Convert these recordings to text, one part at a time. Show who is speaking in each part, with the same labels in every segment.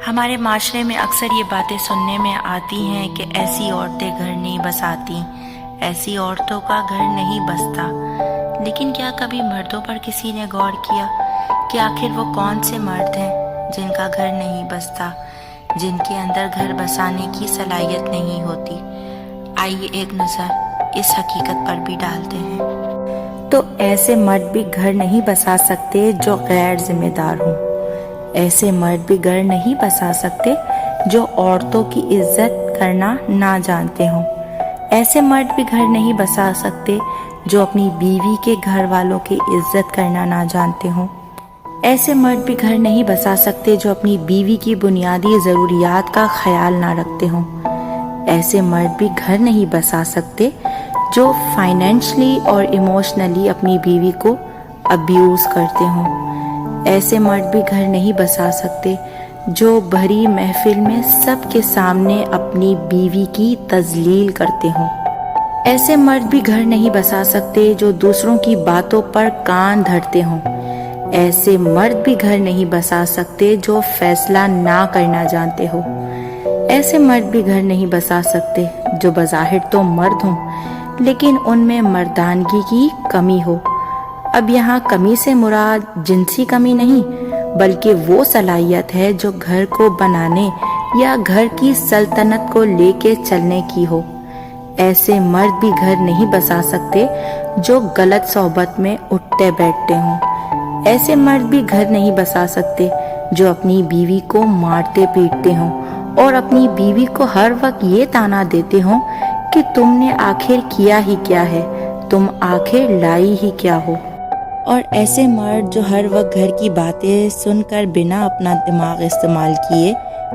Speaker 1: ہمارے معاشرے میں اکثر یہ باتیں سننے میں آتی ہیں کہ ایسی عورتیں گھر نہیں بساتی، ایسی عورتوں کا گھر نہیں بستا۔ لیکن کیا کبھی مردوں پر کسی نے غور کیا کہ آخر وہ کون سے مرد ہیں جن کا گھر نہیں بستا، جن کے اندر گھر بسانے کی صلاحیت نہیں ہوتی؟ آئیے ایک نظر اس حقیقت پر بھی ڈالتے ہیں۔ تو ایسے مرد بھی گھر نہیں بسا سکتے جو غیر ذمہ دار ہوں، ایسے مرد بھی گھر نہیں بسا سکتے جو عورتوں کی عزت کرنا نہ جانتے ہوں، ایسے مرد بھی گھر نہیں بسا سکتے جو اپنی بیوی کے گھر والوں کی عزت کرنا نہ جانتے ہوں، ایسے مرد بھی گھر نہیں بسا سکتے جو اپنی بیوی کی بنیادی ضروریات کا خیال نہ رکھتے ہوں، ایسے مرد بھی گھر نہیں بسا سکتے جو فائنینشلی اور ایموشنلی اپنی بیوی کو ابیوز کرتے ہوں، ایسے مرد بھی گھر نہیں بسا سکتے جو بھری محفل میں سب کے سامنے اپنی بیوی کی تذلیل کرتے ہوں، ایسے مرد بھی گھر نہیں بسا سکتے جو دوسروں کی باتوں پر کان دھرتے ہوں، ایسے مرد بھی گھر نہیں بسا سکتے جو فیصلہ نہ کرنا جانتے ہو، ایسے مرد بھی گھر نہیں بسا سکتے جو بظاہر تو مرد ہوں لیکن ان میں مردانگی کی کمی ہو۔ اب یہاں کمی سے مراد جنسی کمی نہیں بلکہ وہ صلاحیت ہے جو گھر کو بنانے یا گھر کی سلطنت کو لے کے چلنے کی ہو، ایسے مرد بھی گھر نہیں بسا سکتے جو غلط صحبت میں اٹھتے بیٹھتے ہوں، ایسے مرد بھی گھر نہیں بسا سکتے جو اپنی بیوی کو مارتے پیٹتے ہوں اور اپنی بیوی کو ہر وقت یہ طعنہ دیتے ہوں کہ تم نے آخر کیا ہی کیا ہے، تم آخر لائی ہی کیا ہو، اور ایسے مرد جو ہر وقت گھر کی باتیں سن کر بنا اپنا دماغ استعمال کیے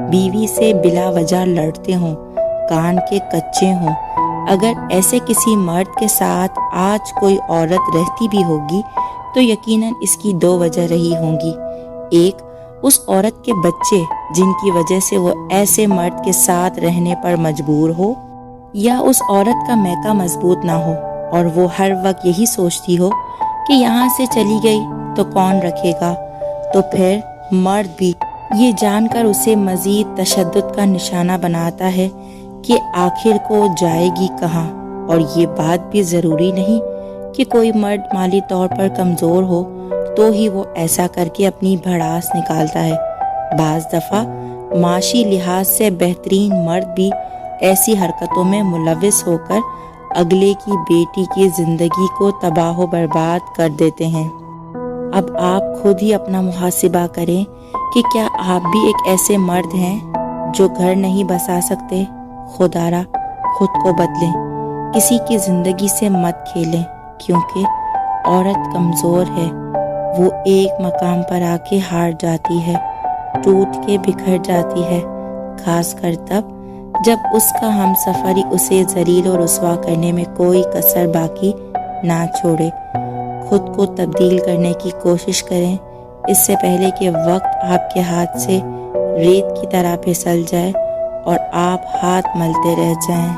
Speaker 1: بیوی سے بلا وجہ لڑتے ہوں، کان کے کچے ہوں۔ اگر ایسے کسی مرد کے ساتھ آج کوئی عورت رہتی بھی ہوگی تو یقیناً اس کی دو وجہ رہی ہوں گی، ایک اس عورت کے بچے جن کی وجہ سے وہ ایسے مرد کے ساتھ رہنے پر مجبور ہو، یا اس عورت کا میکا مضبوط نہ ہو اور وہ ہر وقت یہی سوچتی ہو کہ یہاں سے چلی گئی تو کون رکھے گا، تو پھر مرد بھی یہ جان کر اسے مزید تشدد کا نشانہ بناتا ہے کہ آخر کو جائے گی کہاں۔ اور یہ بات بھی ضروری نہیں کہ کوئی مرد مالی طور پر کمزور ہو تو ہی وہ ایسا کر کے اپنی بھڑاس نکالتا ہے، بعض دفعہ معاشی لحاظ سے بہترین مرد بھی ایسی حرکتوں میں ملوث ہو کر اگلے کی بیٹی کی زندگی کو تباہ و برباد کر دیتے ہیں۔ اب آپ خود ہی اپنا محاسبہ کریں کہ کیا آپ بھی ایک ایسے مرد ہیں جو گھر نہیں بسا سکتے؟ خدارا خود کو بدلیں، کسی کی زندگی سے مت کھیلیں، کیونکہ عورت کمزور ہے، وہ ایک مقام پر آ کے ہار جاتی ہے، ٹوٹ کے بکھر جاتی ہے، خاص کر تب جب اس کا ہم سفری اسے ذلیل و رسوا کرنے میں کوئی کسر باقی نہ چھوڑے۔ خود کو تبدیل کرنے کی کوشش کریں اس سے پہلے کہ وقت آپ کے ہاتھ سے ریت کی طرح پھسل جائے اور آپ ہاتھ ملتے رہ جائیں۔